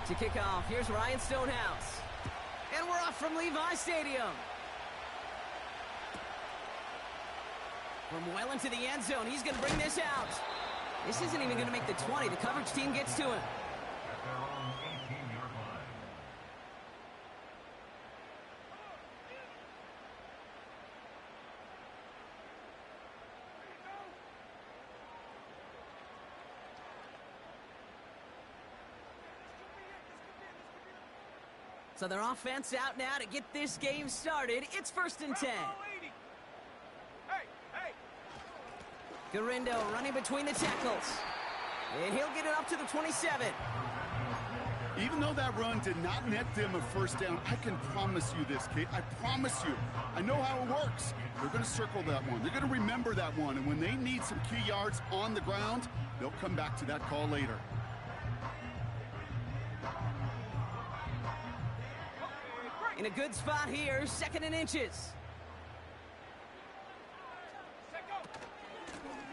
To kick off, here's Ryan Stonehouse. And we're off from Levi Stadium. From well into the end zone, he's going to bring this out. This isn't even going to make the 20. The coverage team gets to him. At their own 18-yard line. So their offense out now to get this game started. It's 1st and 10. Garindo running between the tackles. And he'll get it up to the 27. Even though that run did not net them a first down, I can promise you this, Kate. I promise you. I know how it works. They're going to circle that one. They're going to remember that one. And when they need some key yards on the ground, they'll come back to that call later. In a good spot here, 2nd and inches.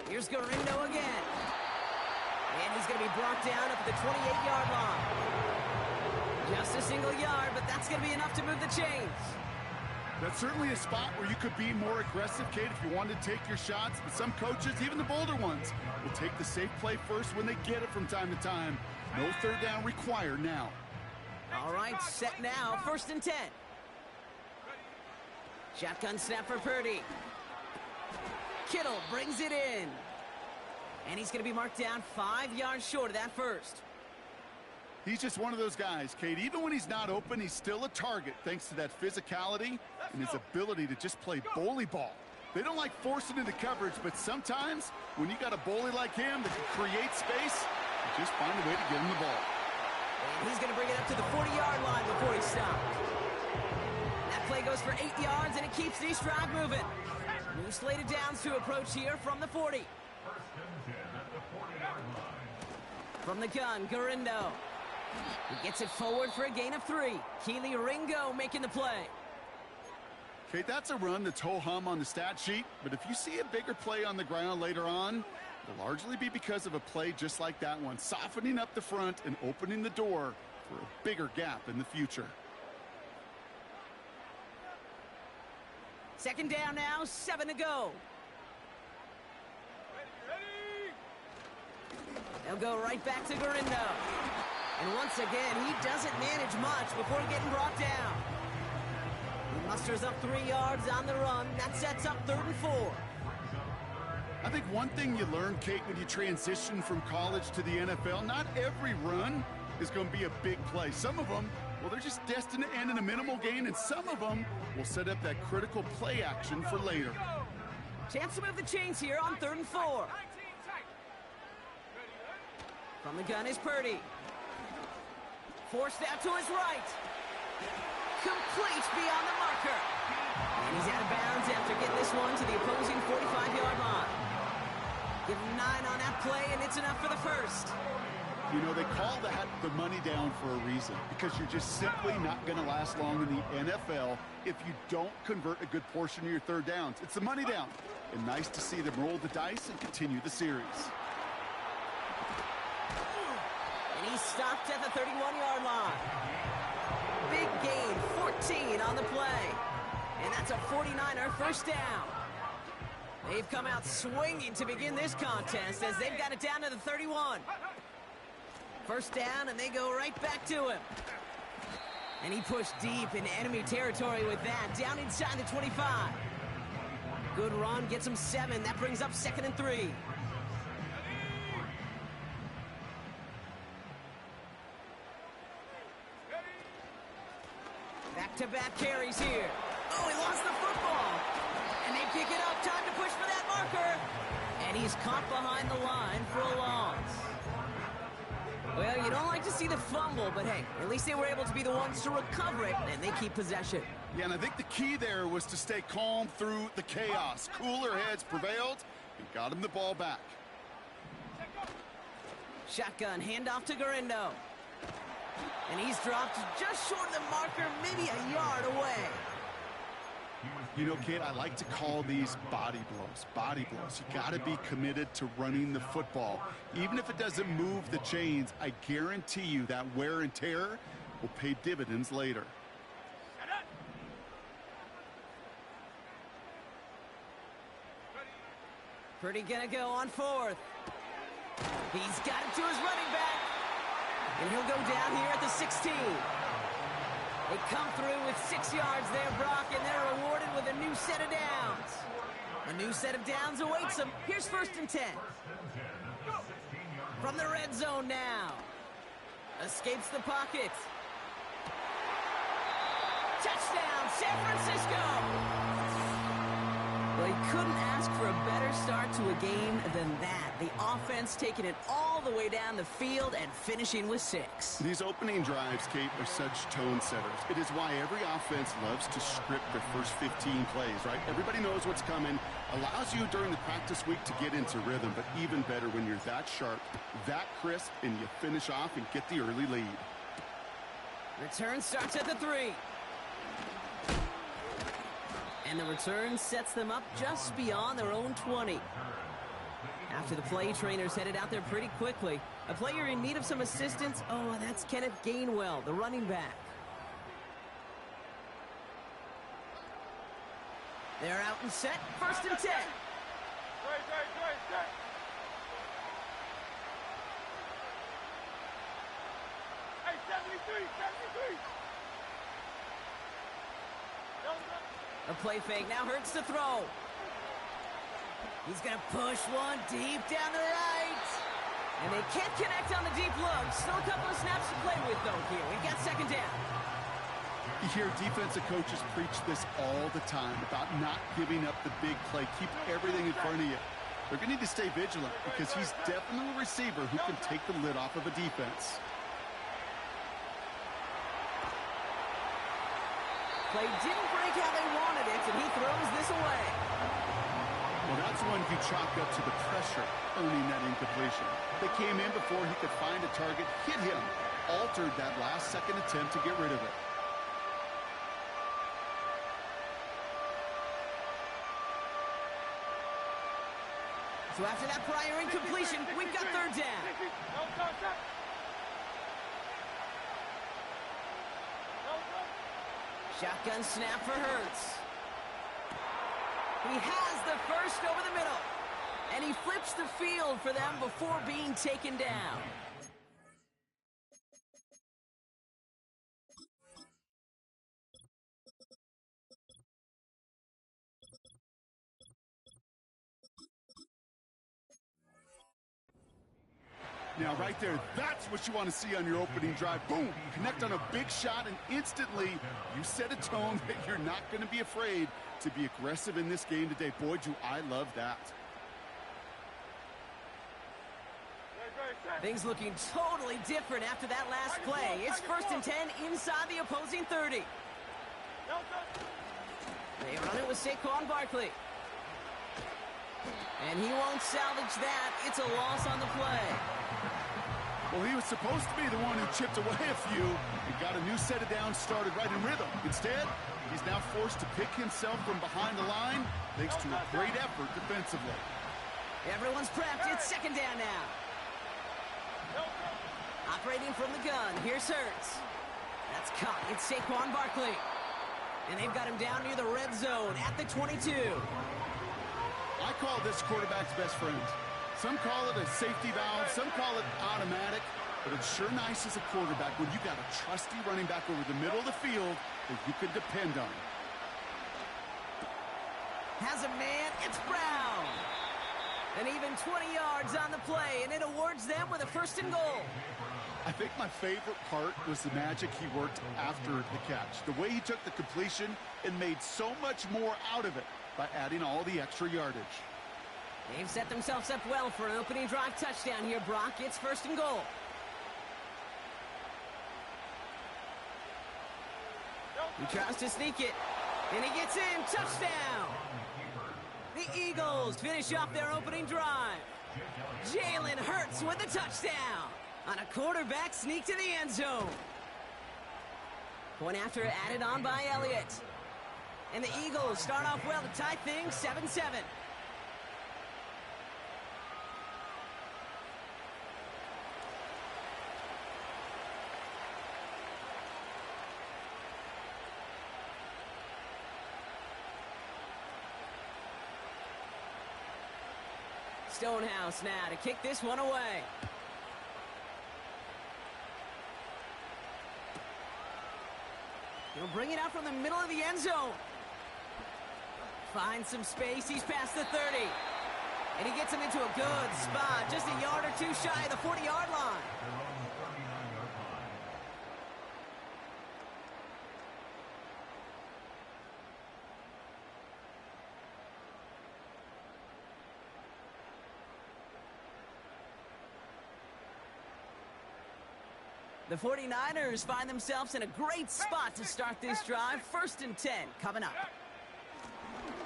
Here's Garindo again. And he's going to be brought down up at the 28-yard line. Just a single yard, but that's going to be enough to move the chains. That's certainly a spot where you could be more aggressive, Kate, if you wanted to take your shots. But some coaches, even the bolder ones, will take the safe play first when they get it from time to time. No third down required now. All right, set now, 1st and 10. Shotgun snap for Purdy. Kittle brings it in. And he's going to be marked down 5 yards short of that first. He's just one of those guys, Kate. Even when he's not open, he's still a target thanks to that physicality and his ability to just play bully ball. They don't like forcing into coverage, but sometimes when you got a bully like him that can create space, you just find a way to get him the ball. And he's going to bring it up to the 40-yard line before he stops. That play goes for 8 yards, and it keeps the drive moving. New slated downs to approach here from the 40. 1st and 10 at the 40-yard line. From the gun, Garindo. He gets it forward for a gain of 3. Keely Ringo making the play. Kate, that's a run that's ho-hum on the stat sheet, but if you see a bigger play on the ground later on, it'll largely be because of a play just like that one, softening up the front and opening the door for a bigger gap in the future. 2nd down now, 7 to go. They'll go right back to Garindo. And once again, he doesn't manage much before getting brought down. He musters up 3 yards on the run. That sets up 3rd and 4. I think one thing you learn, Kate, when you transition from college to the NFL, not every run is going to be a big play. Some of them, well, they're just destined to end in a minimal gain, and some of them will set up that critical play action for later. Chance to move the chains here on 3rd and 4. From the gun is Purdy. Forced out to his right. Complete beyond the marker. And he's out of bounds after getting this one to the opposing 45-yard line. Give him 9 on that play, and it's enough for the first. You know, they call that the money down for a reason, because you're just simply not going to last long in the NFL if you don't convert a good portion of your third downs. It's the money down. And nice to see them roll the dice and continue the series. And he's stopped at the 31-yard line. Big gain, 14 on the play. And that's a 49er first down. They've come out swinging to begin this contest as they've got it down to the 31. First down, and they go right back to him. And he pushed deep into enemy territory with that, down inside the 25. Good run, gets him 7. That brings up 2nd and 3. Back-to-back carries here. Oh, he lost the football. And they pick it up. Time to push for that marker. And he's caught behind the line for a loss. Well, you don't like to see the fumble, but hey, at least they were able to be the ones to recover it, and they keep possession. Yeah, and I think the key there was to stay calm through the chaos. Cooler heads prevailed and got him the ball back. Shotgun, handoff to Garindo. And he's dropped just short of the marker, maybe a yard away. You know, kid, I like to call these body blows. Body blows. You got to be committed to running the football. Even if it doesn't move the chains, I guarantee you that wear and tear will pay dividends later. Purdy gonna go on fourth. He's got it to his running back. And he'll go down here at the 16. They come through with 6 yards there, Brock, and they're rewarded with a new set of downs. A new set of downs awaits them. Here's 1st and 10. From the red zone now. Escapes the pocket. Touchdown, San Francisco! Well, he couldn't ask for a better start to a game than that. The offense taking it all the way down the field and finishing with 6. These opening drives, Kate, are such tone setters. It is why every offense loves to script their first 15 plays, right? Everybody knows what's coming. Allows you during the practice week to get into rhythm, but even better when you're that sharp, that crisp, and you finish off and get the early lead. Return starts at the 3. And the return sets them up just beyond their own 20. After the play, trainers headed out there pretty quickly. A player in need of some assistance. Oh, that's Kenneth Gainwell, the running back. They're out and set. 1st and 10. Hey, 73. A play fake now hurts to throw. He's going to push one deep down the right. And they can't connect on the deep look. Still a couple of snaps to play with, though, here. We've got 2nd down. You hear defensive coaches preach this all the time about not giving up the big play. Keep everything in front of you. They're going to need to stay vigilant because he's definitely a receiver who can take the lid off of a defense. Play didn't break how they wanted it, and he throws this away. Well, that's one you chalk up to the pressure earning that incompletion. They came in before he could find a target, hit him, altered that last-second attempt to get rid of it. So after that prior incompletion, we've got 3rd down. Shotgun snap for Hurts. He has the first over the middle. And he flips the field for them before being taken down. Now, right there, that's what you want to see on your opening drive. Boom! Connect on a big shot, and instantly you set a tone that you're not going to be afraid to be aggressive in this game today. Boy, do I love that. Things looking totally different after that last play. It's 1st and 10 inside the opposing 30. They run it with Saquon Barkley. And he won't salvage that. It's a loss on the play. Well, he was supposed to be the one who chipped away a few and got a new set of downs started right in rhythm. Instead, he's now forced to pick himself from behind the line thanks to a great effort defensively. Everyone's prepped. It's 2nd down now. Operating from the gun. Here's Hurts. That's caught. It's Saquon Barkley. And they've got him down near the red zone at the 22. I call this quarterback's best friend. Some call it a safety valve, some call it automatic, but it's sure nice as a quarterback when you got a trusty running back over the middle of the field that you can depend on. Has a man, it's Brown. And even 20 yards on the play, and it awards them with a 1st and goal. I think my favorite part was the magic he worked after the catch. The way he took the completion and made so much more out of it by adding all the extra yardage. They've set themselves up well for an opening drive touchdown here, Brock. It's 1st and goal. He tries to sneak it, and he gets in. Touchdown! The Eagles finish off their opening drive. Jalen Hurts with the touchdown on a quarterback sneak to the end zone. Point after added on by Elliott. And the Eagles start off well to tie things 7-7. Stonehouse now to kick this one away. He'll bring it out from the middle of the end zone. Finds some space. He's past the 30. And he gets him into a good spot. Just a yard or two shy of the 40-yard line. The 49ers find themselves in a great spot to start this drive. 1st and 10 coming up.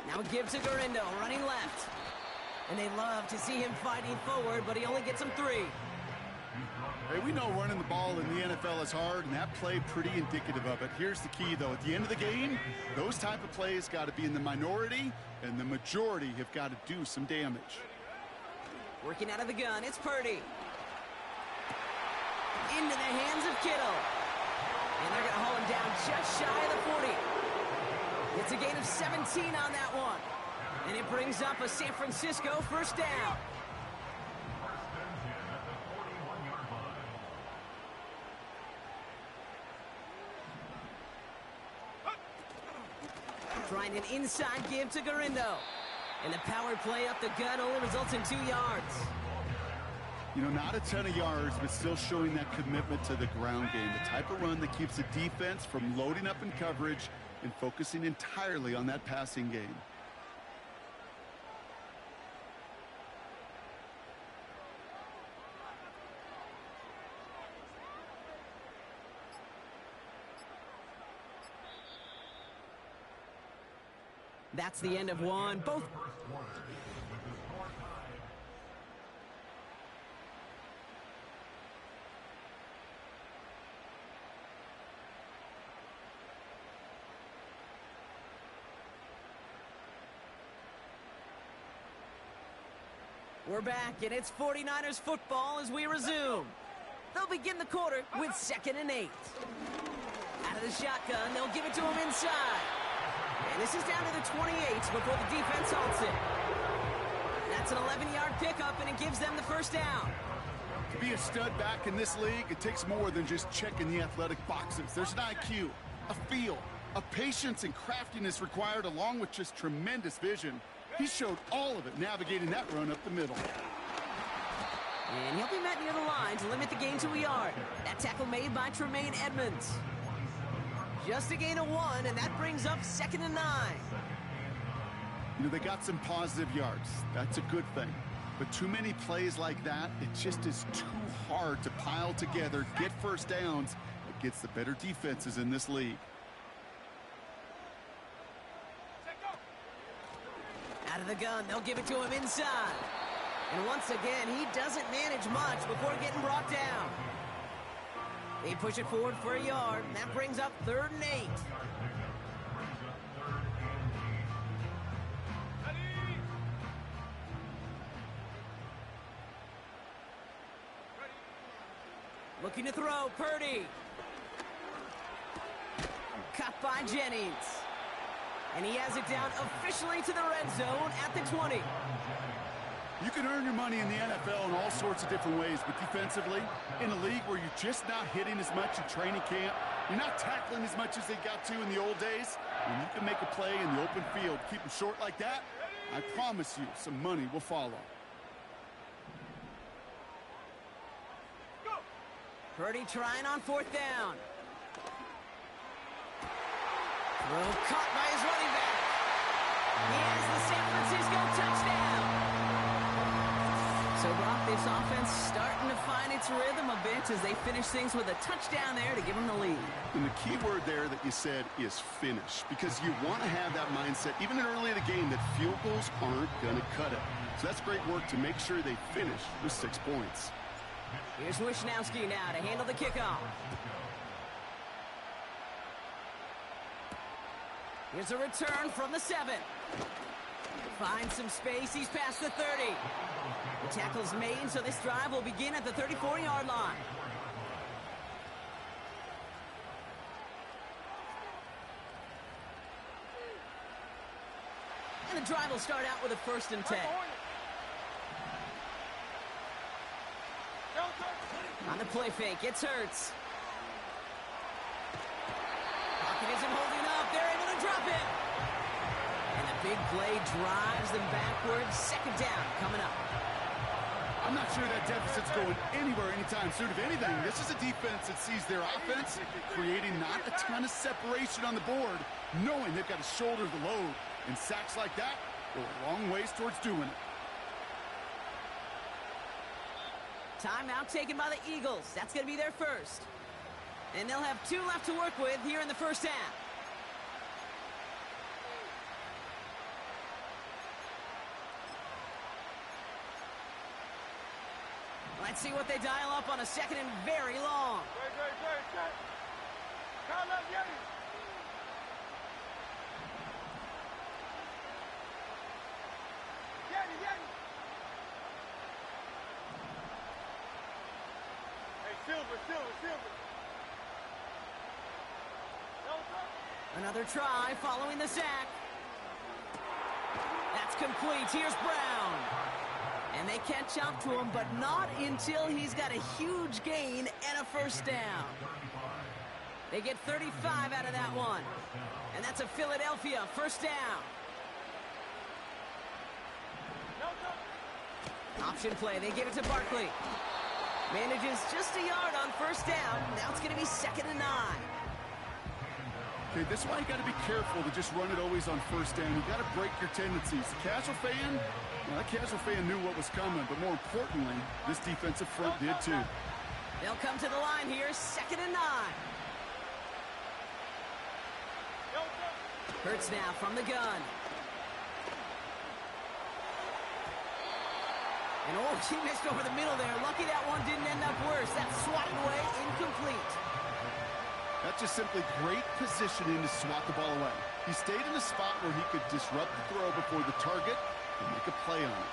Now a give to Garindo, running left. And they love to see him fighting forward, but he only gets him 3. Hey, we know running the ball in the NFL is hard, and that play pretty indicative of it. Here's the key, though. At the end of the game, those type of plays got to be in the minority, and the majority have got to do some damage. Working out of the gun, it's Purdy. Into the hands of Kittle. And they're going to haul him down just shy of the 40. It's a gain of 17 on that one. And it brings up a San Francisco 1st down. Trying an inside give to Garindo. And the power play up the gut only results in 2 yards. You know, not a ton of yards, but still showing that commitment to the ground game. The type of run that keeps the defense from loading up in coverage and focusing entirely on that passing game. That's the end of one. Both. We're back, and it's 49ers football as we resume. They'll begin the quarter with 2nd and 8. Out of the shotgun, they'll give it to him inside. And this is down to the 28 before the defense halts it. That's an 11-yard pickup, and it gives them the 1st down. To be a stud back in this league, it takes more than just checking the athletic boxes. There's an IQ, a feel, a patience and craftiness required, along with just tremendous vision. He showed all of it navigating that run up the middle. And he'll be met near the line to limit the gain to a yard. That tackle made by Tremaine Edmonds. Just a gain of 1, and that brings up 2nd and 9. You know, they got some positive yards. That's a good thing. But too many plays like that, it just is too hard to pile together, get 1st downs against the better defenses in this league. Out of the gun, they'll give it to him inside. And once again, he doesn't manage much before getting brought down. They push it forward for a yard, and that brings up 3rd and 8. Looking to throw, Purdy. Cut by Jennings. And he has it down officially to the red zone at the 20. You can earn your money in the NFL in all sorts of different ways, but defensively, in a league where you're just not hitting as much in training camp, you're not tackling as much as they got to in the old days, when you can make a play in the open field, keep them short like that, I promise you some money will follow. Purdy trying on 4th down. Throw caught by his running back. He has the San Francisco touchdown. So, Brock, this offense starting to find its rhythm a bit as they finish things with a touchdown there to give them the lead. And the key word there that you said is finish, because you want to have that mindset, even early in the game, that field goals aren't going to cut it. So that's great work to make sure they finish with 6 points. Here's Wisnowski now to handle the kickoff. Here's a return from the 7. Finds some space. He's past the 30. The tackle's made, so this drive will begin at the 34-yard line. And the drive will start out with a 1st and 10. On the play fake, it's Hurts. Pocket isn't holding up. They're able to drop it. And the big play drives them backwards. 2nd down coming up. I'm not sure that deficit's going anywhere anytime soon. If anything, this is a defense that sees their offense creating not a ton of separation on the board, knowing they've got to shoulder the load. And sacks like that go a long ways towards doing it. Timeout taken by the Eagles. That's going to be their first. And they'll have 2 left to work with here in the 1st half. Let's see what they dial up on a 2nd and very long. Silver. Another try following the sack. That's complete. Here's Brown. And they catch up to him, but not until he's got a huge gain and a 1st down. They get 35 out of that one. And that's a Philadelphia 1st down. Option play. They give it to Barkley. Manages just a yard on 1st down. Now it's going to be 2nd and 9. Okay, this is why you got to be careful to just run it always on 1st down. You got to break your tendencies. The casual fan, well, that casual fan knew what was coming, but more importantly, this defensive front did too. They'll come to the line here, 2nd and 9. Hurts now from the gun. And oh, he missed over the middle there. Lucky that one didn't end up worse. That's swatted away, incomplete. That's just simply great positioning to swat the ball away. He stayed in a spot where he could disrupt the throw before the target and make a play on it.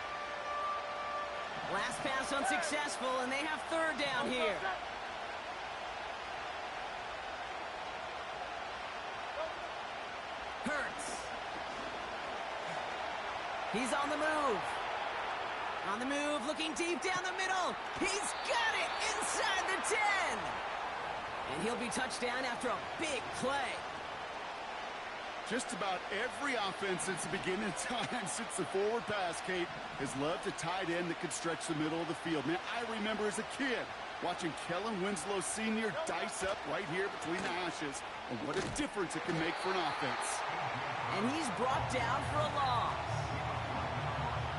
Last pass unsuccessful, and they have 3rd down here. Hurts. He's on the move. On the move, looking deep down the middle. He's got it inside the 10. And he'll be touchdown after a big play. Just about every offense since the beginning of time, since the forward pass, Kate, has loved a tight end that could stretch the middle of the field. Man, I remember as a kid watching Kellen Winslow Sr. dice up right here between the hashes. And what a difference it can make for an offense. And he's brought down for a loss.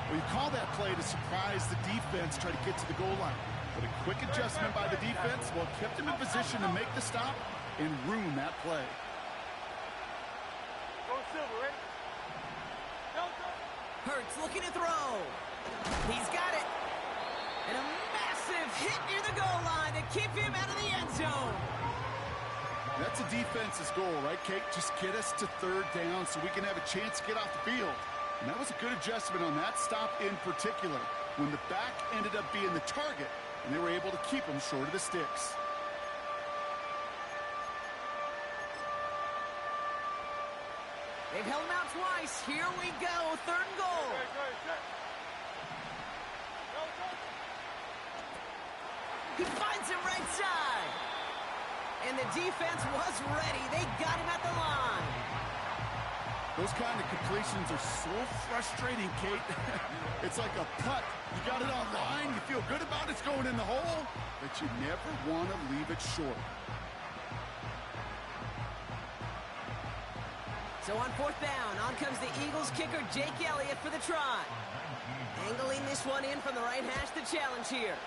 Well, you call that play to surprise the defense, try to get to the goal line. But a quick adjustment by the defense, well, kept him in position to make the stop and ruin that play. Hurts looking to throw. He's got it. And a massive hit near the goal line to keep him out of the end zone. That's a defense's goal, right, Kate? Just get us to 3rd down so we can have a chance to get off the field. And that was a good adjustment on that stop in particular, when the back ended up being the target, and they were able to keep him short of the sticks. They've held him out twice. Here we go. 3rd and goal. He finds him right side. And the defense was ready. They got him at the line. Those kind of completions are so frustrating, Kate. It's like a putt. You got it on line. You feel good about it's going in the hole, but you never want to leave it short. So on 4th down, on comes the Eagles kicker, Jake Elliott, for the try. Angling this one in from the right hash, the challenge here.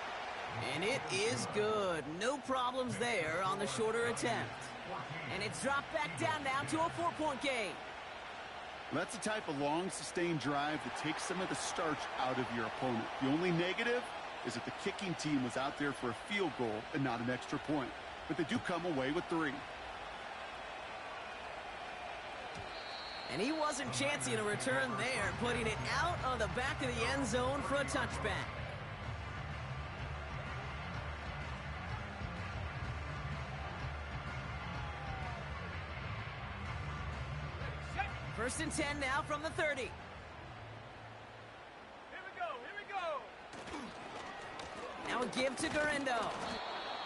And it is good. No problems there on the shorter attempt. And it's dropped back down now to a 4-point game. That's the type of long, sustained drive that takes some of the starch out of your opponent. The only negative is that the kicking team was out there for a field goal and not an extra point. But they do come away with 3. And he wasn't chancing a return there, putting it out on the back of the end zone for a touchback. First and 10 now from the 30. Here we go. Now a give to Garindo.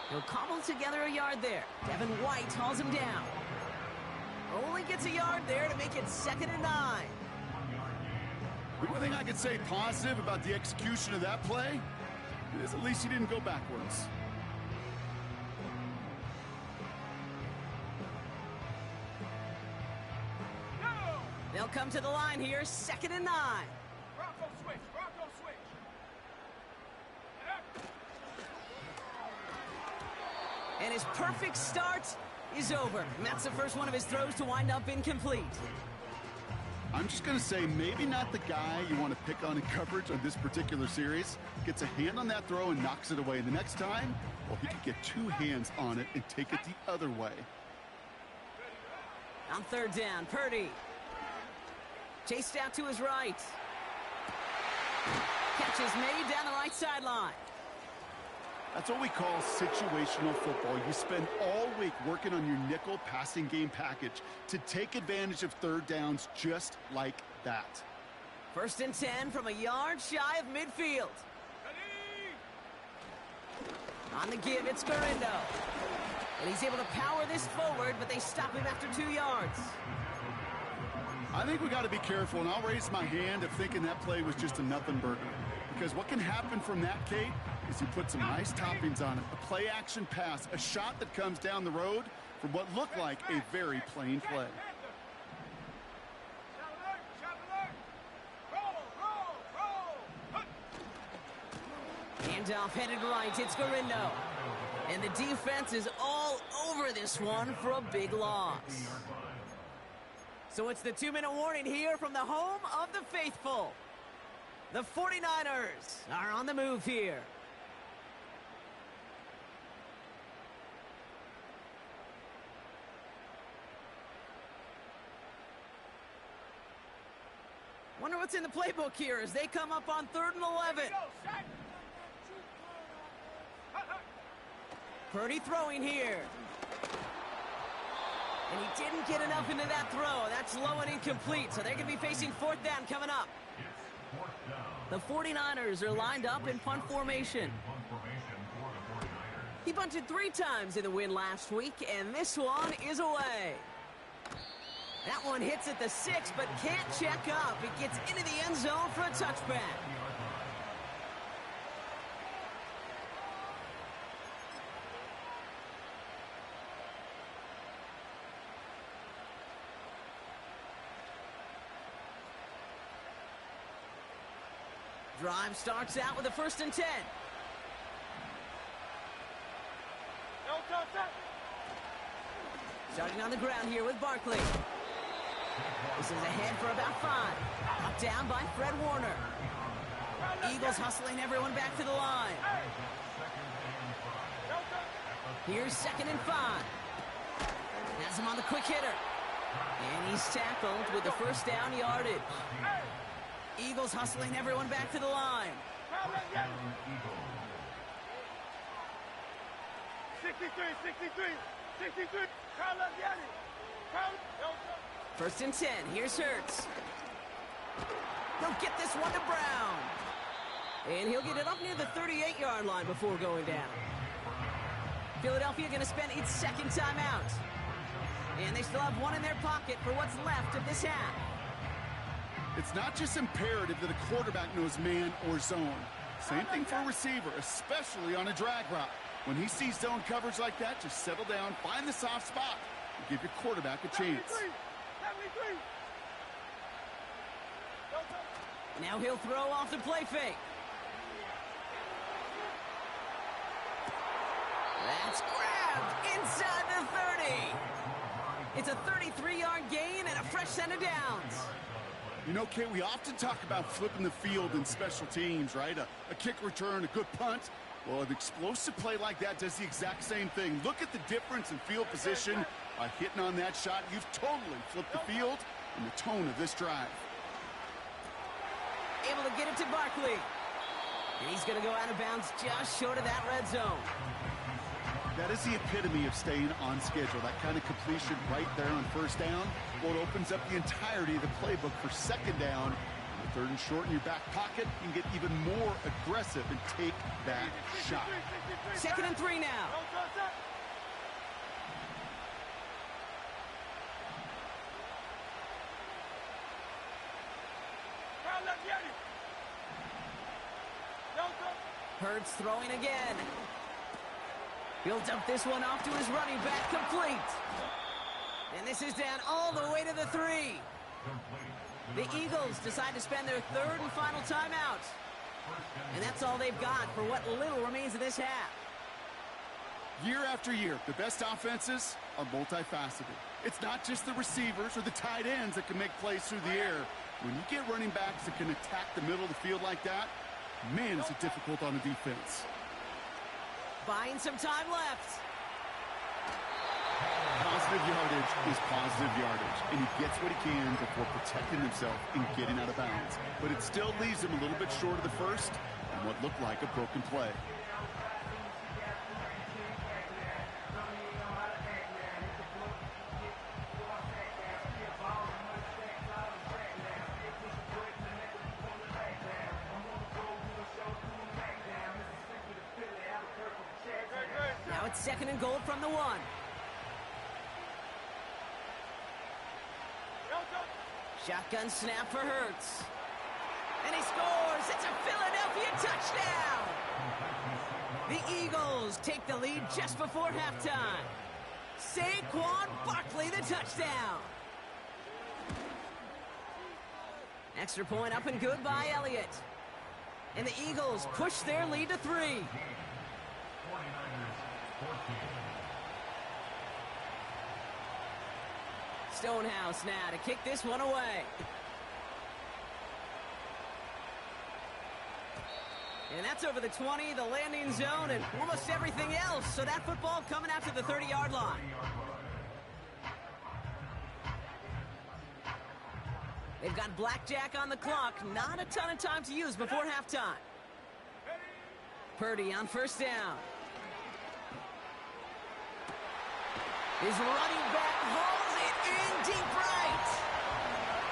He'll cobble together a yard there. Devin White hauls him down. Only gets a yard there to make it 2nd and 9. The only thing I could say positive about the execution of that play is at least he didn't go backwards. They'll come to the line here, 2nd and 9. Bronco switch. And his perfect start is over. And that's the first one of his throws to wind up incomplete. I'm just going to say maybe not the guy you want to pick on in coverage on this particular series. Gets a hand on that throw and knocks it away. The next time, well, he could get 2 hands on it and take it the other way. On 3rd down, Purdy. Chased out to his right. Catch is made down the right sideline. That's what we call situational football. You spend all week working on your nickel passing game package to take advantage of 3rd downs just like that. 1st and 10 from a yard shy of midfield. On the give, it's Garindo. And he's able to power this forward, but they stop him after 2 yards. I think we got to be careful, and I'll raise my hand of thinking that play was just a nothing burger. Because what can happen from that, Kate, is you put some nice toppings on it. A play-action pass, a shot that comes down the road from what looked like a very plain play. Handoff headed right, it's Garindo. And the defense is all over this one for a big loss. So it's the 2-minute warning here from the home of the faithful. The 49ers are on the move here. Wonder what's in the playbook here as they come up on 3rd and 11. Purdy throwing here. And he didn't get enough into that throw. That's low and incomplete, so they're going to be facing 4th down coming up. The 49ers are lined up in punt formation. He bunted 3 times in the win last week, and this one is away. That one hits at the 6, but can't check up. It gets into the end zone for a touchback. Drive starts out with a 1st and 10. Starting on the ground here with Barkley. This is ahead for about 5. Up down by Fred Warner. Eagles hustling everyone back to the line. Here's 2nd and 5. Has him on the quick hitter. And he's tackled with the 1st down yardage. Eagles hustling everyone back to the line. 63. 1st and 10. Here's Hurts. He'll get this one to Brown. And he'll get it up near the 38-yard line before going down. Philadelphia going to spend its 2nd timeout. And they still have 1 in their pocket for what's left of this half. It's not just imperative that a quarterback knows man or zone. Same thing for a receiver, especially on a drag route. When he sees zone coverage like that, just settle down, find the soft spot, and give your quarterback a chance. 73. Now he'll throw off the play fake. That's grabbed inside the 30. It's a 33-yard gain and a fresh set of downs. You know, Kate, we often talk about flipping the field in special teams, right? A kick return, a good punt. Well, an explosive play like that does the exact same thing. Look at the difference in field position. By hitting on that shot, you've totally flipped the field and the tone of this drive. Able to get it to Barkley. And he's going to go out of bounds just short of that red zone. That is the epitome of staying on schedule. That kind of completion right there on first down. Well, it opens up the entirety of the playbook for second down. On third and short in your back pocket, you can get even more aggressive and take that shot. 2nd and 3 now. Hurts throwing again. He'll dump this one off to his running back, complete. And this is down all the way to the 3. The Eagles decide to spend their 3rd and final timeout. And that's all they've got for what little remains of this half. Year after year, the best offenses are multifaceted. It's not just the receivers or the tight ends that can make plays through the air. When you get running backs that can attack the middle of the field like that, man, is it difficult on the defense. Buying some time left. Positive yardage is positive yardage, and he gets what he can before protecting himself and getting out of bounds. But it still leaves him a little bit short of the first and what looked like a broken play. Now it's 2nd and goal from the 1. Shotgun snap for Hurts. And he scores! It's a Philadelphia touchdown! The Eagles take the lead just before halftime. Saquon Barkley, the touchdown. Extra point up and good by Elliott. And the Eagles push their lead to 3. Stonehouse now to kick this one away. And that's over the 20, the landing zone, and almost everything else. So that football coming out to the 30-yard line. They've got blackjack on the clock. Not a ton of time to use before halftime. Purdy on first down. His running back hauls it in deep right.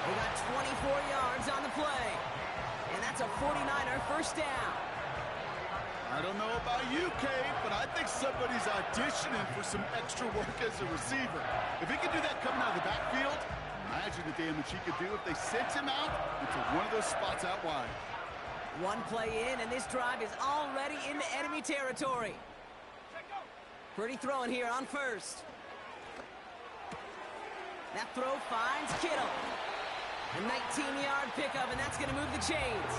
They got 24 yards on the play. And that's a 49er first down. I don't know about you, Kate, but I think somebody's auditioning for some extra work as a receiver. If he can do that coming out of the backfield, imagine the damage he could do if they sent him out into one of those spots out wide. One play in, and this drive is already into enemy territory. Purdy throwing here on first. That throw finds Kittle. A 19-yard pickup, and that's going to move the chains.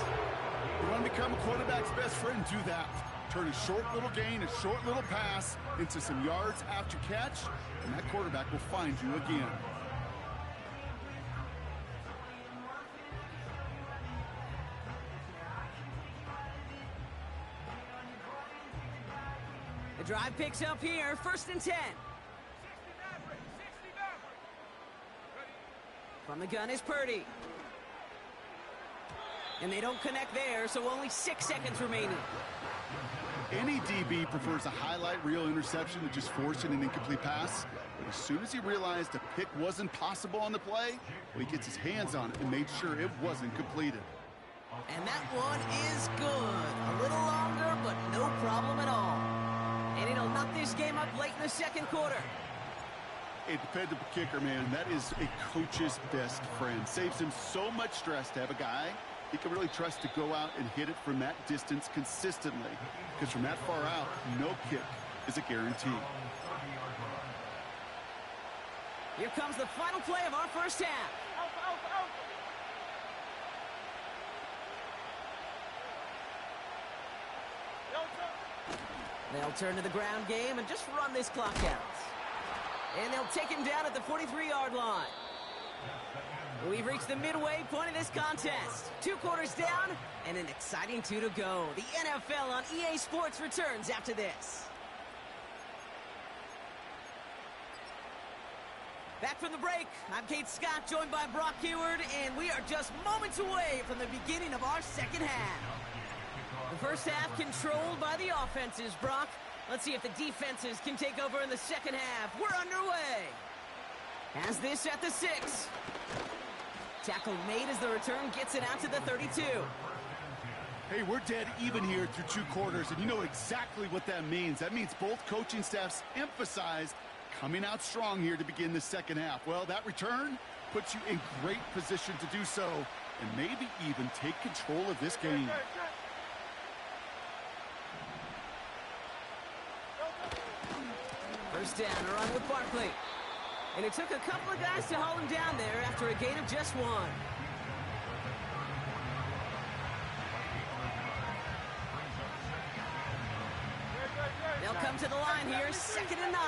You want to become a quarterback's best friend, do that. Turn a short little gain, a short little pass into some yards after catch, and that quarterback will find you again. The drive picks up here, 1st and 10. From the gun is Purdy. And they don't connect there, so only 6 seconds remaining. Any DB prefers a highlight reel interception to just forcing an incomplete pass. But as soon as he realized a pick wasn't possible on the play, well, he gets his hands on it and made sure it wasn't completed. And that one is good. A little longer, but no problem at all. And it'll knock this game up late in the 2nd quarter. A dependable kicker, man, that is a coach's best friend. Saves him so much stress to have a guy he can really trust to go out and hit it from that distance consistently. Because from that far out, no kick is a guarantee. Here comes the final play of our first half. They'll turn to the ground game and just run this clock out. And they'll take him down at the 43-yard line. We've reached the midway point of this contest. 2 quarters down and an exciting 2 to go. The NFL on EA Sports returns after this. Back from the break, I'm Kate Scott, joined by Brock Heward, and we are just moments away from the beginning of our second half. The first half controlled by the offenses, Brock. Let's see if the defenses can take over in the second half. We're underway. Has this at the 6. Tackle made as the return gets it out to the 32. Hey, we're dead even here through 2 quarters, and you know exactly what that means. That means both coaching staffs emphasized coming out strong here to begin the second half. Well, that return puts you in great position to do so and maybe even take control of this game. First down, a run with Barkley. And it took a couple of guys to hold him down there after a gain of just 1. They'll come to the line here, 2nd and 9.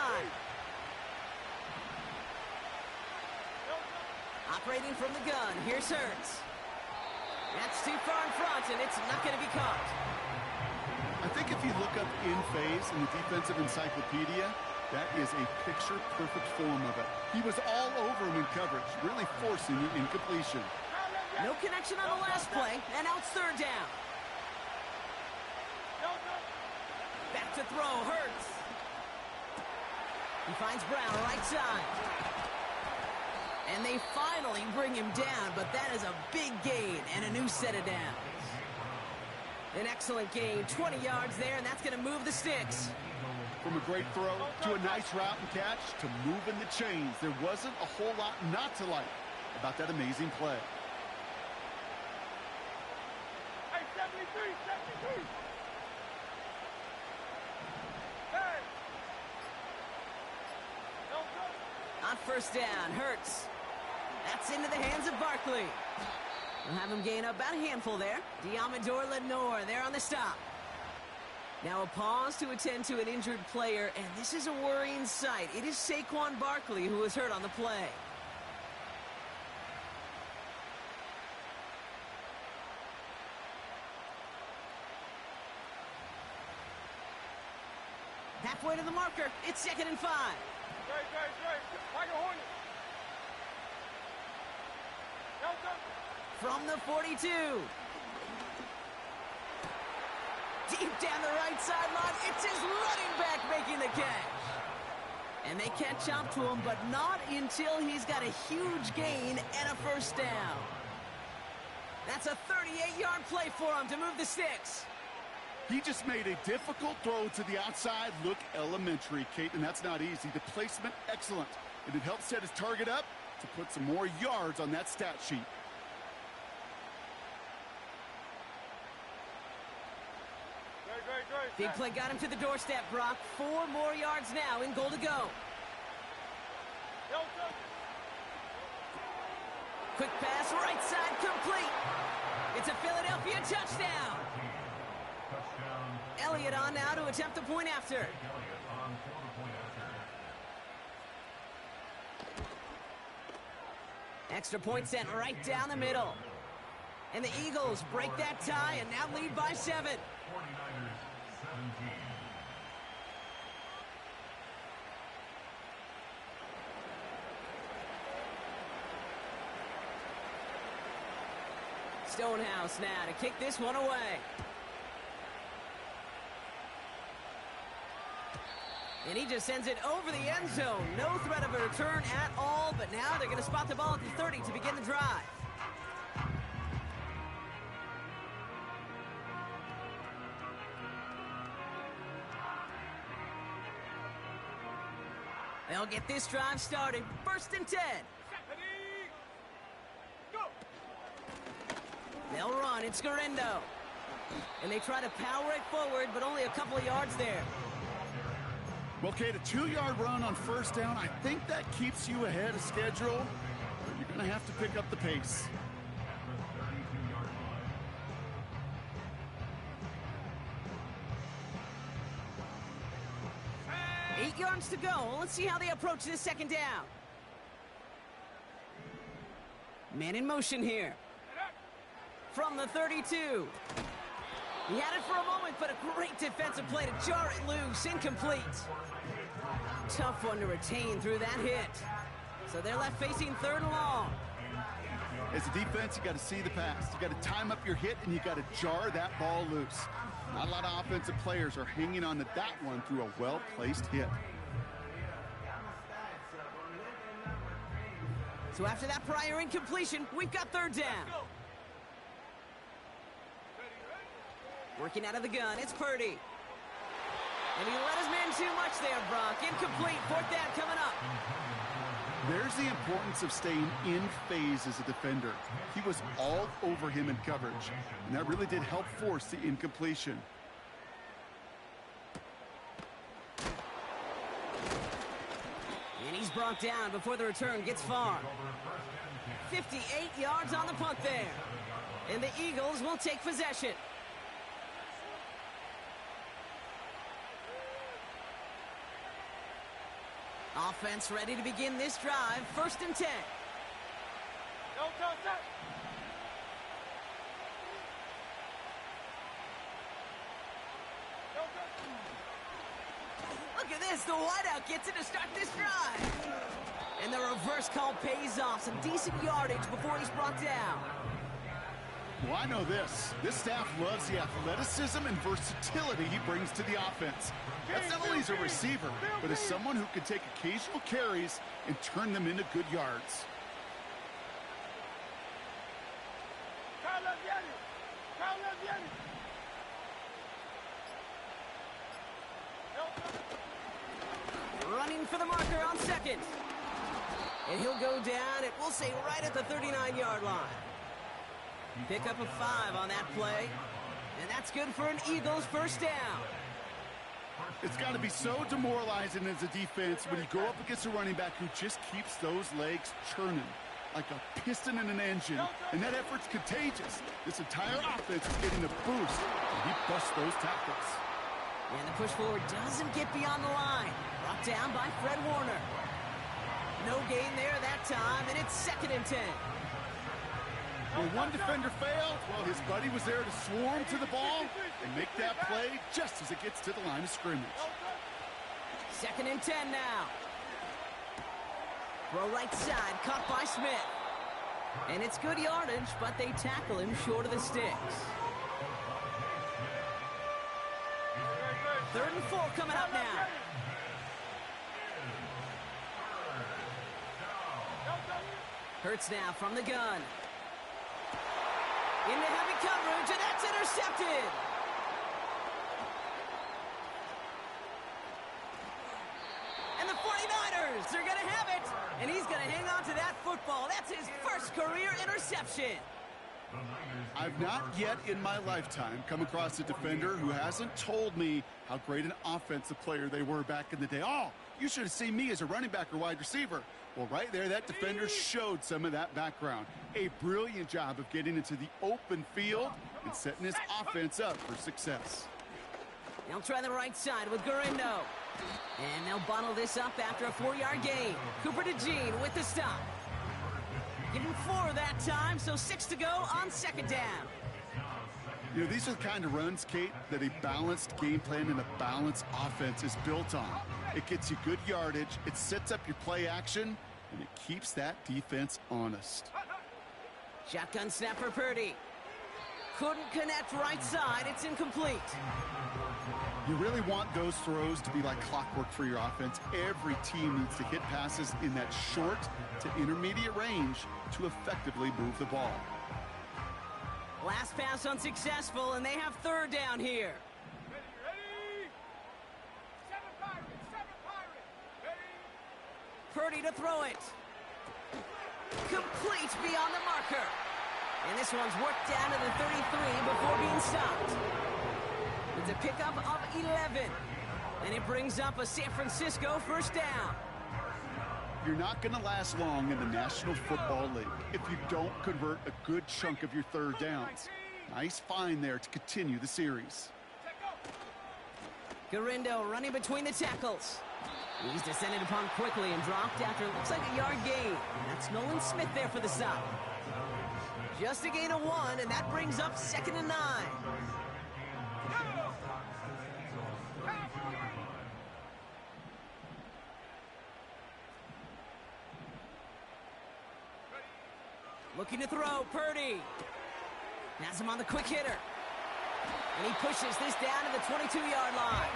Operating from the gun, here's Hurts. That's too far in front, and it's not going to be caught. I think if you look up in phase in the defensive encyclopedia, that is a picture-perfect form of it. He was all over him in coverage, really forcing the incompletion. No connection on the last play, and now it's 3rd down. Back to throw, Hurts. He finds Brown right side. And they finally bring him down, but that is a big gain and a new set of downs. An excellent gain, 20 yards there, and that's going to move the sticks. From a great throw to a nice route and catch to moving the chains, there wasn't a whole lot not to like about that amazing play. Hey, 73! Hey! On first down, Hurts. That's into the hands of Barkley. We'll have him gain about a handful there. Diamador Lenore there on the stop. Now a pause to attend to an injured player, and this is a worrying sight. It is Saquon Barkley who was hurt on the play. Halfway to the marker, it's 2nd and 5. Like a hornet. From the 42. Deep down the right sideline, it's his running back making the catch. And they catch up to him, but not until he's got a huge gain and a first down. That's a 38-yard play for him to move the sticks. He just made a difficult throw to the outside look elementary, Kate, and that's not easy. The placement, excellent. And it helped set his target up to put some more yards on that stat sheet. Big play got him to the doorstep, Brock. 4 more yards now in goal to go. Quick pass, right side, complete. It's a Philadelphia touchdown. Elliott on now to attempt the point after. Extra point sent right down the middle. And the Eagles break that tie and now lead by 7. 49ers 17. Stonehouse now to kick this one away. And he just sends it over the end zone. No threat of a return at all, but now they're going to spot the ball at the 30 to begin the drive. They'll get this drive started. 1st and 10. They'll run. It's Garendo. And they try to power it forward, but only a couple of yards there. Well, Kate, a 2-yard run on first down, I think that keeps you ahead of schedule. But you're going to have to pick up the pace. 8 yards to go. Let's see how they approach this 2nd down. Man in motion here. From the 32. He had it for a moment, but a great defensive play to jar it loose. Incomplete. Tough one to retain through that hit. So they're left facing 3rd and long. As a defense, you got to see the pass. You got to time up your hit, and you got to jar that ball loose. Not a lot of offensive players are hanging on to that one through a well-placed hit. So after that prior incompletion, we've got 3rd down. Working out of the gun, it's Purdy. And he let his man too much there, Brock. Incomplete, 4th down coming up. There's the importance of staying in phase as a defender. He was all over him in coverage, and that really did help force the incompletion. And he's brought down before the return gets far. 58 yards on the punt there. And the Eagles will take possession. Offense ready to begin this drive. 1st and 10. Look at this. The wideout gets it to start this drive. And the reverse call pays off. Some decent yardage before he's brought down. Well, I know this. This staff loves the athleticism and versatility he brings to the offense. That's not only as a receiver, but as someone who can take occasional carries and turn them into good yards. Running for the marker on 2nd. And he'll go down, it will say right at the 39-yard line. Pick up a 5 on that play. And that's good for an Eagles 1st down. It's got to be so demoralizing as a defense when you go up against a running back who just keeps those legs churning like a piston in an engine. And that effort's contagious. This entire offense is getting a boost, and he busts those tackles. And the push forward doesn't get beyond the line. Brought down by Fred Warner. No gain there that time, and it's 2nd and 10. When one defender failed, well, his buddy was there to swarm to the ball and make that play just as it gets to the line of scrimmage. 2nd and 10 now. Throw right side, caught by Smith. And it's good yardage, but they tackle him short of the sticks. 3rd and 4 coming up now. Hurts now from the gun. Into heavy coverage, and that's intercepted. And the 49ers are going to have it. And he's going to hang on to that football. That's his first career interception. I've not yet in my lifetime come across a defender who hasn't told me how great an offensive player they were back in the day. Oh, you should have seen me as a running back or wide receiver. Well, right there, that defender showed some of that background. A brilliant job of getting into the open field and setting his offense up for success. They'll try the right side with Gurindo. And they'll bottle this up after a 4-yard gain. Cooper DeJean with the stop. Getting 4 that time, so 6 to go on 2nd down. You know, these are the kind of runs, Kate, that a balanced game plan and a balanced offense is built on. It gets you good yardage, it sets up your play action, and it keeps that defense honest. Shotgun snap for Purdy. Couldn't connect right side, it's incomplete. You really want those throws to be like clockwork for your offense. Every team needs to hit passes in that short to intermediate range to effectively move the ball. Last pass unsuccessful, and they have 3rd down here. Ready? 7 Pirates. Ready? Purdy to throw it. Complete beyond the marker. And this one's worked down to the 33 before being stopped. It's a pickup of 11. And it brings up a San Francisco 1st down. You're not going to last long in the National Football League if you don't convert a good chunk of your 3rd downs. Nice find there to continue the series. Gurindo running between the tackles. He's descended upon quickly and dropped after it looks like a yard gain. That's Nolan Smith there for the stop. Just a gain of 1, and that brings up 2nd and 9. Looking to throw, Purdy. Has him on the quick hitter. And he pushes this down to the 22-yard line.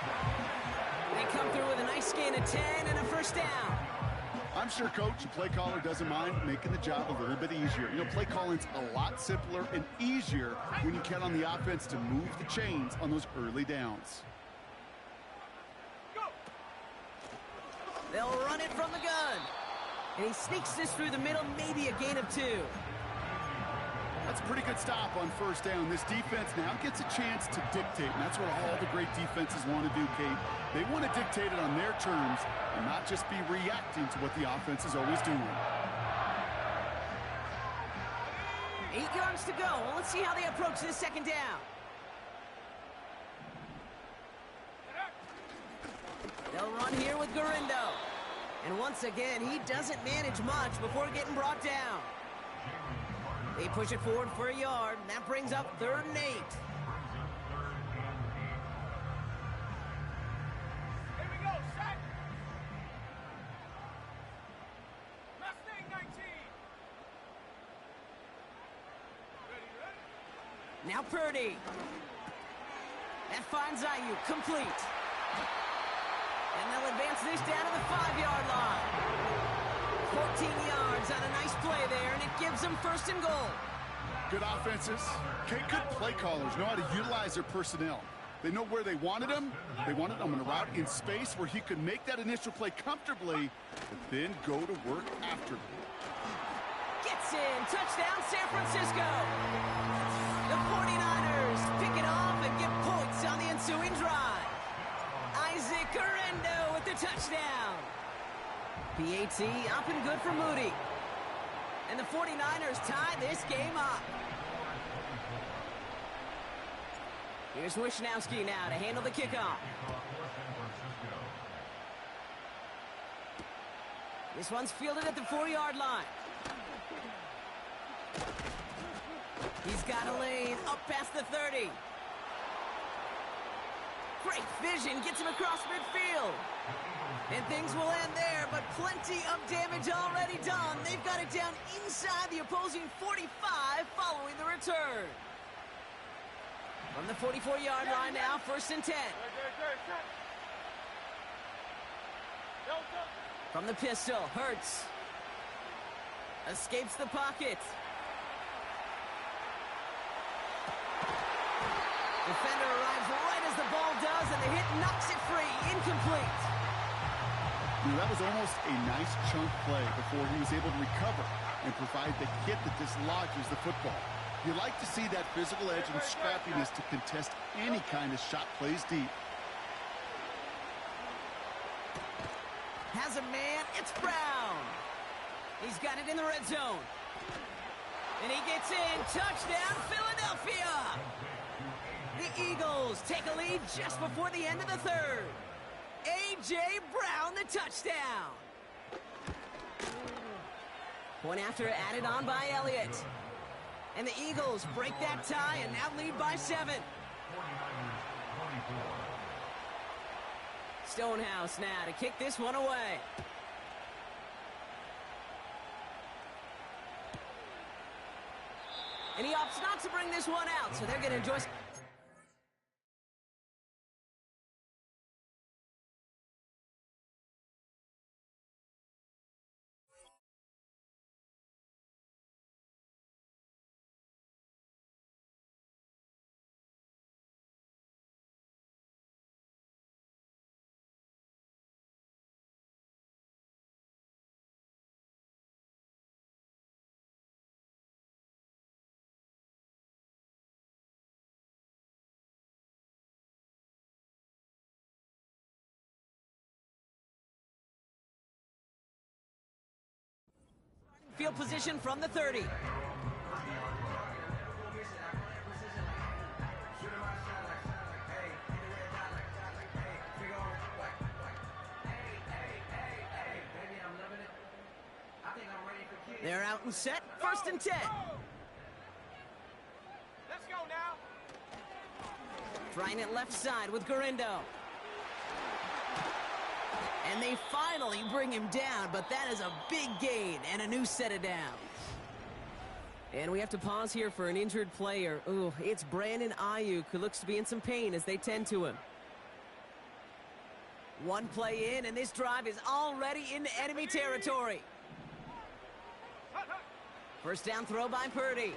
They come through with a nice gain of 10 and a first down. I'm sure, Coach, the play caller doesn't mind making the job a little bit easier. You know, play calling's a lot simpler and easier when you count on the offense to move the chains on those early downs. They'll run it from the gun. And he sneaks this through the middle, maybe a gain of 2. That's a pretty good stop on first down. This defense now gets a chance to dictate, and that's what all the great defenses want to do, Kate. They want to dictate it on their terms and not just be reacting to what the offense is always doing. 8 yards to go. Well, let's see how they approach this second down. They'll run here with Garindo. And once again, he doesn't manage much before getting brought down. They push it forward for a yard, and that brings up 3rd and 8. Here we go, set. Mustang 19. Ready. Now Purdy. That finds Ayuk, complete. And they'll advance this down to the 5-yard line. 14 yards on a nice play there, and it gives them 1st and goal. Good offenses. Kate, good play callers know how to utilize their personnel. They know where they wanted him. They wanted him on a route in space where he could make that initial play comfortably, but then go to work after him. Gets in. Touchdown, San Francisco. The 49ers pick it off and get points on the ensuing drive. Isaac Garindo with the touchdown. PAT up and good for Moody. And the 49ers tie this game up. Here's Wishnowski now to handle the kickoff. This one's fielded at the 4-yard line. He's got a lane up past the 30. Great vision, gets him across midfield. And things will end there, but plenty of damage already done. They've got it down inside the opposing 45 following the return. From the 44-yard line now, 1st and 10. From the pistol, Hurts. Escapes the pocket. Defender arrives right as the ball does, and the hit knocks it free. Incomplete. That was almost a nice chunk play before he was able to recover and provide the hit that dislodges the football. You like to see that physical edge and scrappiness to contest any kind of shot plays deep. Has a man, it's Brown. He's got it in the red zone. And he gets in, touchdown, Philadelphia. The Eagles take a lead just before the end of the 3rd. A.J. Brown, the touchdown. Point after added on by Elliott. And the Eagles break that tie and now lead by 7. Stonehouse now to kick this one away. And he opts not to bring this one out, so they're going to enjoy... Field position from the 30. They're out and set. 1st and 10. Let's go now. Trying it left side with Garindo. And they finally bring him down, but that is a big gain and a new set of downs. And we have to pause here for an injured player. Ooh, it's Brandon Ayuk, who looks to be in some pain as they tend to him. One play in, and this drive is already into enemy territory. First down throw by Purdy.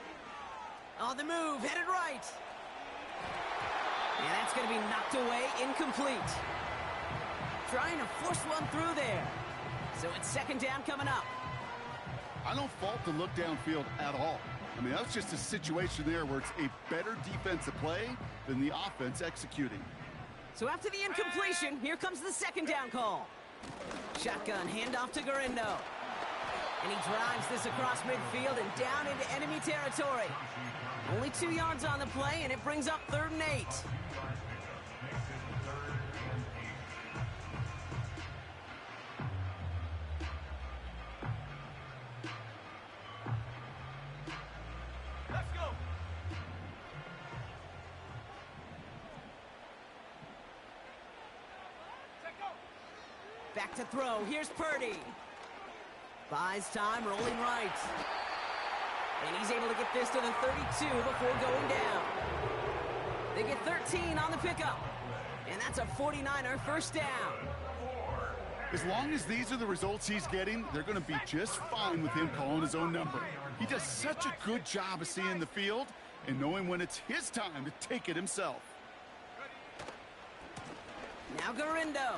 On the move, headed right. And that's going to be knocked away, incomplete. Trying to force one through there. So it's second down coming up. I don't fault the look downfield at all. I mean, that's just a situation there where it's a better defensive play than the offense executing. So after the incompletion, here comes the second down call. Shotgun handoff to Garindo. And he drives this across midfield and down into enemy territory. Only 2 yards on the play, and it brings up 3rd and 8. Let's go. Take go. Back to throw. Here's Purdy. Buys time, rolling right. And he's able to get this to the 32 before going down. They get 13 on the pickup. And that's a 49er first down. As long as these are the results he's getting, they're going to be just fine with him calling his own number. He does such a good job of seeing the field and knowing when it's his time to take it himself. Now Garindo.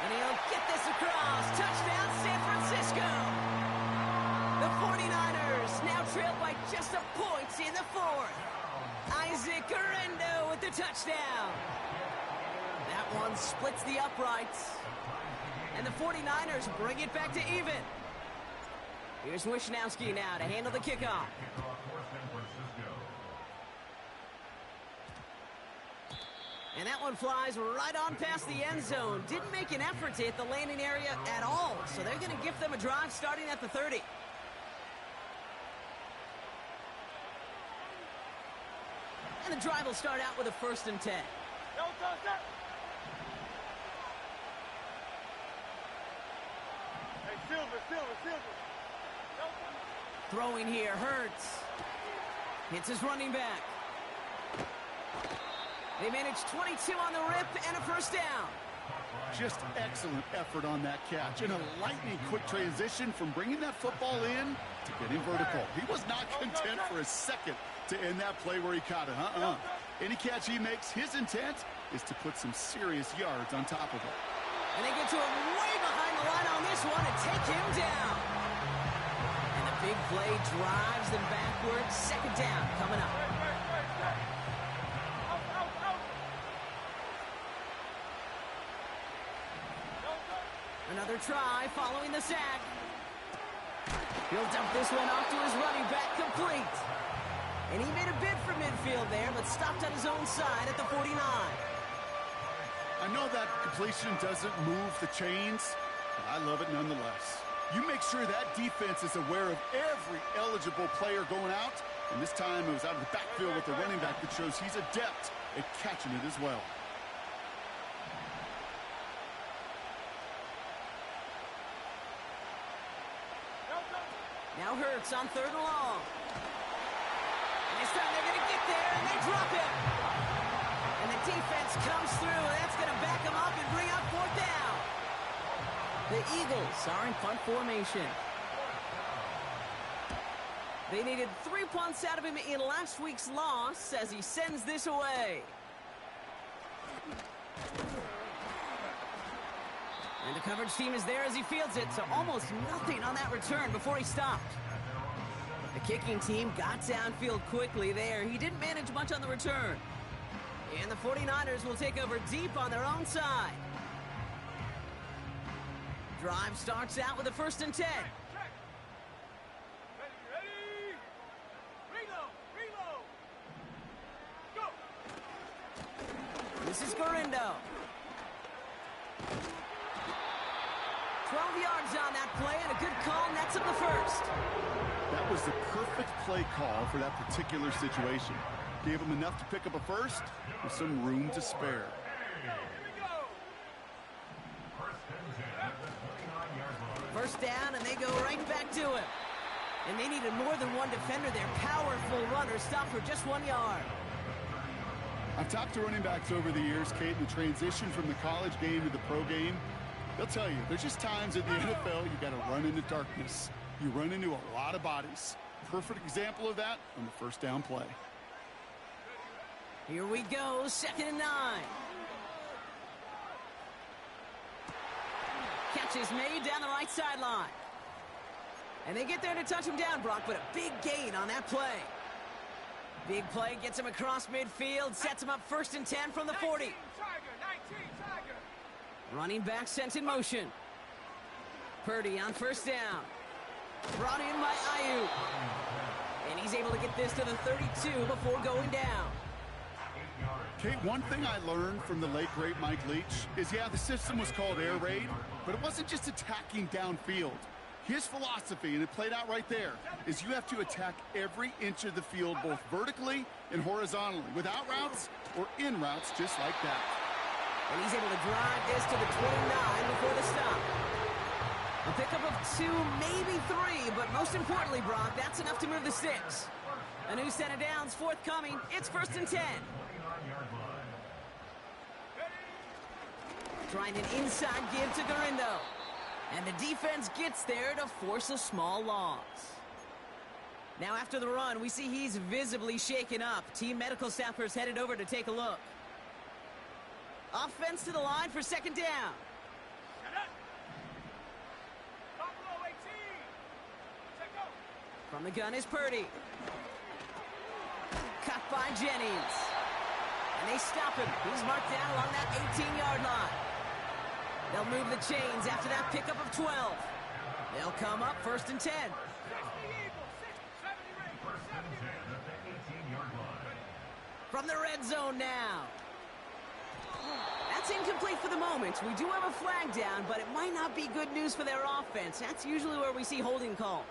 And he'll get this across. Touchdown, San Francisco. The 49ers now trailed by just a point in the 4th. Isaac Garindo with the touchdown. That one splits the uprights. And the 49ers bring it back to even. Here's Wishnowski now to handle the kickoff. And that one flies right on past the end zone. Didn't make an effort to hit the landing area at all. So they're going to give them a drive starting at the 30. And the drive will start out with a 1st and 10. Don't touch that. Hey, Silver. Don't touch. Throwing here, Hurts. Hits his running back. They managed 22 on the rip and a first down. Just excellent effort on that catch. And a lightning quick transition from bringing that football in to getting vertical. He was not content for a second to end that play where he caught it. Any catch he makes, his intent is to put some serious yards on top of it. And they get to him way behind the line on this one and take him down. And the big play drives them backwards. Second down coming up. Another try following the sack. He'll dump this one off to his running back, complete. And he made a bid for midfield there, but stopped on his own side at the 49. I know that completion doesn't move the chains, but I love it nonetheless. You make sure that defense is aware of every eligible player going out, and this time it was out of the backfield with the running back that shows he's adept at catching it as well. Now Hurts on 3rd and long. And this time they're going to get there, and they drop him. And the defense comes through, and that's going to back him up and bring up 4th down. The Eagles are in punt formation. They needed 3 punts out of him in last week's loss as he sends this away. And the coverage team is there as he fields it, so almost nothing on that return before he stopped. The kicking team got downfield quickly there. He didn't manage much on the return. And the 49ers will take over deep on their own side. Drive starts out with a 1st and 10. Ready. Reload. Go. This is Garindo. 12 yards on that play, and a good call nets up the 1st. That was the perfect play call for that particular situation. Gave him enough to pick up a 1st with some room to spare. Here we go. First down, and they go right back to him. And they needed more than one defender. Their powerful runner stopped for just 1 yard. I've talked to running backs over the years, Kate, in the transition from the college game to the pro game. They'll tell you, there's just times in the NFL you got to run into darkness. You run into a lot of bodies. Perfect example of that on the first down play. Here we go, 2nd and 9. Catch is made down the right sideline. And they get there to touch him down, Brock, but a big gain on that play. Big play gets him across midfield, sets him up 1st and 10 from the 40. 19 Tiger. Running back sent in motion. Purdy on 1st down. Brought in by Ayuk. And he's able to get this to the 32 before going down. Kate, one thing I learned from the late, great Mike Leach is, yeah, the system was called air raid, but it wasn't just attacking downfield. His philosophy, and it played out right there, is you have to attack every inch of the field, both vertically and horizontally, without routes or in routes just like that. And he's able to drive this to the 29 before the stop. A pickup of 2, maybe 3, but most importantly, Brock, that's enough to move the sticks. A new set of downs forthcoming. It's 1st and 10. Trying an inside give to Garindo. And the defense gets there to force a small loss. Now after the run, we see he's visibly shaken up. Team medical staffers headed over to take a look. Offense to the line for 2nd down. From the gun is Purdy. Cut by Jennings. And they stop him. He's marked down along that 18-yard line. They'll move the chains after that pickup of 12. They'll come up 1st and 10. From the red zone now. That's incomplete for the moment. We do have a flag down, but it might not be good news for their offense. That's usually where we see holding calls.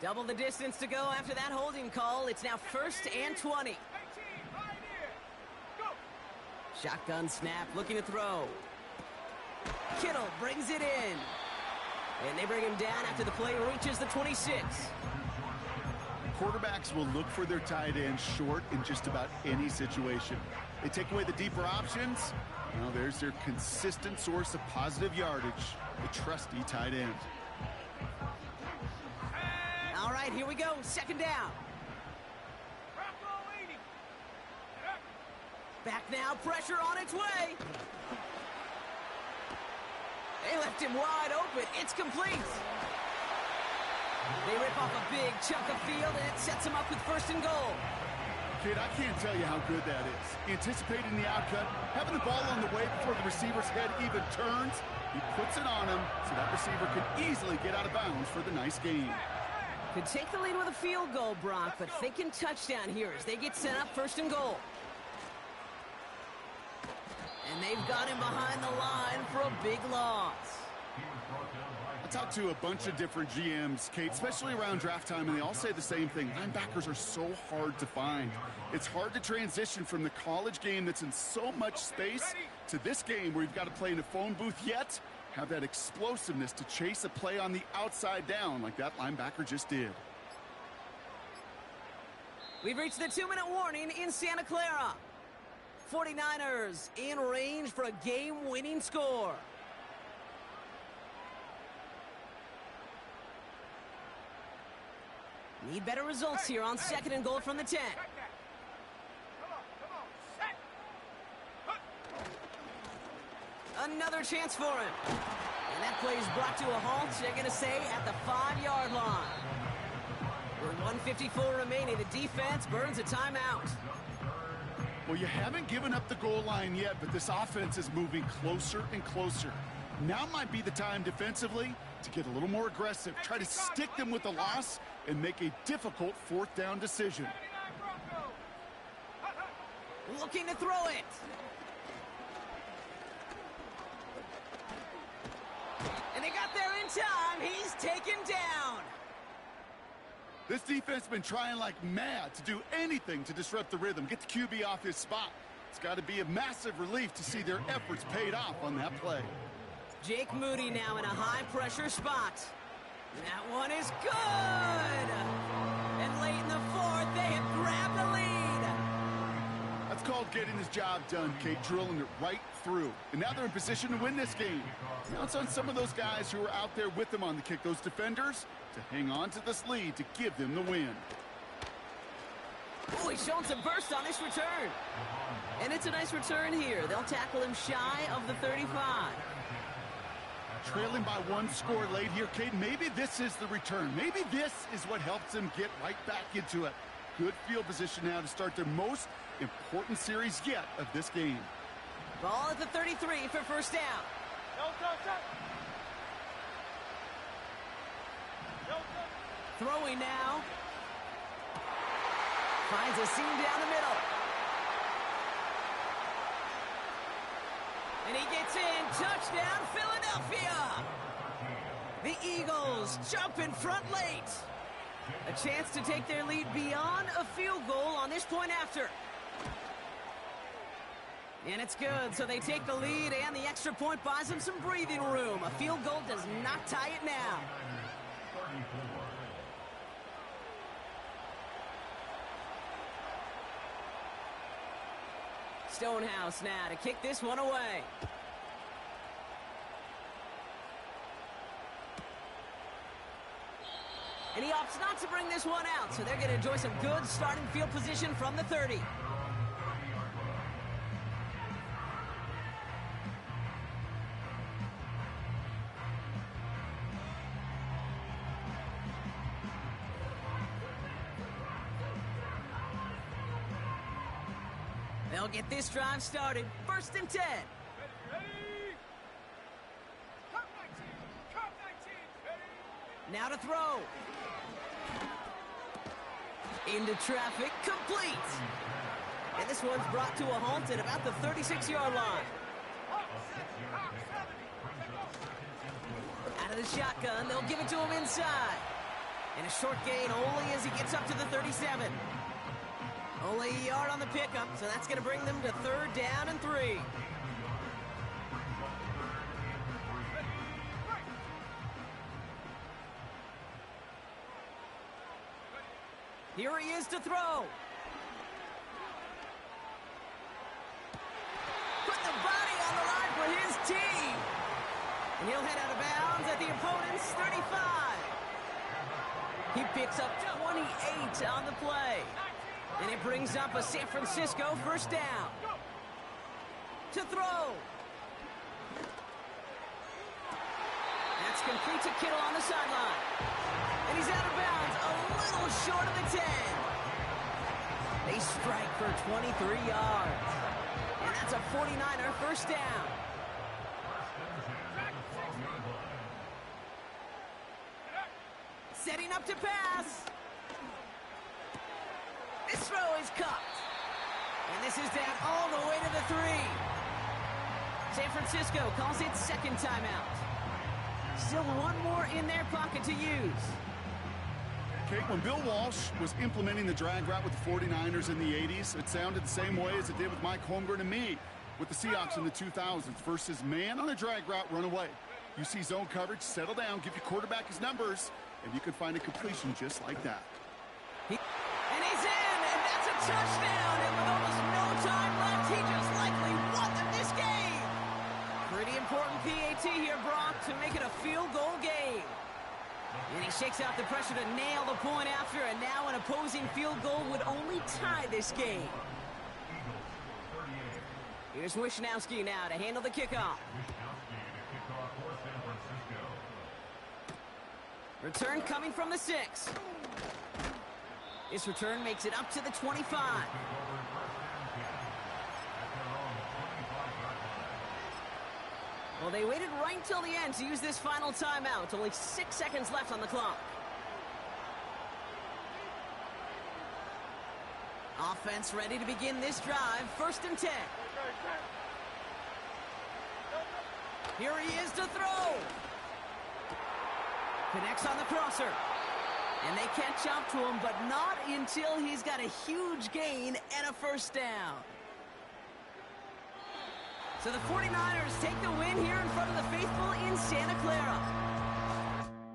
Double the distance to go after that holding call. It's now 1st and 20. Shotgun snap, looking to throw. Kittle brings it in. And they bring him down after the play reaches the 26. Quarterbacks will look for their tight end short in just about any situation. They take away the deeper options. Well, there's their consistent source of positive yardage, the trusty tight end. All right, here we go. 2nd down. Back now, pressure on its way. They left him wide open. It's complete. They rip off a big chunk of field, and it sets him up with 1st and goal. Kid, I can't tell you how good that is. Anticipating the outcut, having the ball on the way before the receiver's head even turns. He puts it on him so that receiver can easily get out of bounds for the nice gain. Could take the lead with a field goal, Brock, but thinking touchdown here as they get set up 1st and goal. And they've got him behind the line for a big loss. I talked to a bunch of different GMs, Kate, especially around draft time, and they all say the same thing. Linebackers are so hard to find. It's hard to transition from the college game that's in so much space to this game where you've got to play in a phone booth, yet have that explosiveness to chase a play on the outside down like that linebacker just did. We've reached the 2-minute warning in Santa Clara. 49ers in range for a game-winning score. Need better results here on 2nd and goal from the 10. Another chance for him. And that play is brought to a halt, they're going to say, at the 5-yard line. With 1:54 remaining, the defense burns a timeout. Well, you haven't given up the goal line yet, but this offense is moving closer and closer. Now might be the time defensively to get a little more aggressive, try to stick them with the loss, and make a difficult 4th down decision. Looking to throw it. And they got there in time. He's taken down. This defense has been trying like mad to do anything to disrupt the rhythm, get the QB off his spot. It's got to be a massive relief to see their efforts paid off on that play. Jake Moody now in a high-pressure spot. That one is good! And late in the fourth, they have grabbed the lead. That's called getting his job done, Kate, drilling it right through. And now they're in position to win this game. Now it's on some of those guys who are out there with them on the kick, those defenders, to hang on to this lead to give them the win. Oh, he's showing some burst on this return. And it's a nice return here. They'll tackle him shy of the 35. Trailing by one score late here, Kate. Maybe this is the return. Maybe this is what helps them get right back into it. Good field position now to start their most important series yet of this game. Ball at the 33 for first down. Throwing now. Finds a seam down the middle. And he gets in. Touchdown, Philadelphia! The Eagles jump in front late. A chance to take their lead beyond a field goal on this point after. And it's good, so they take the lead, and the extra point buys them some breathing room. A field goal does not tie it now. Stonehouse now to kick this one away. And he opts not to bring this one out, so they're going to enjoy some good starting field position from the 30. They'll get this drive started. First and 10. Now to throw. Into traffic, complete. And this one's brought to a halt at about the 36-yard line. Out of the shotgun, they'll give it to him inside. And a short gain only as he gets up to the 37. Only a yard on the pickup, so that's going to bring them to third down and 3. Here he is to throw. Put the body on the line for his team. And he'll head out of bounds at the opponent's 35. He picks up 28 on the play. And it brings up a San Francisco first down. To throw. That's complete to Kittle on the sideline. And he's out of bounds, a little short of the 10. They strike for 23 yards. And that's a 49er first down. Setting up to pass. This throw is caught. And this is down all the way to the 3. San Francisco calls it second timeout. Still one more in their pocket to use. Kate, when Bill Walsh was implementing the drag route with the 49ers in the 80s, it sounded the same way as it did with Mike Holmgren and me with the Seahawks in the 2000s. Versus man on a drag route, run away. You see zone coverage, settle down, give your quarterback his numbers, and you can find a completion just like that. And he's in, and that's a touchdown. And with almost no time left, he just likely won them this game. Pretty important PAT here, Brock, to make it a field goal game. And he shakes out the pressure to nail the point after, and now an opposing field goal would only tie this game. Here's Wishnowski now to handle the kickoff. Return coming from the 6. This return makes it up to the 25. Well, they waited right until the end to use this final timeout. Only 6 seconds left on the clock. Offense ready to begin this drive. First and 10. Here he is to throw. Connects on the crosser. And they catch up to him, but not until he's got a huge gain and a first down. So the 49ers take the win here in front of the faithful in Santa Clara.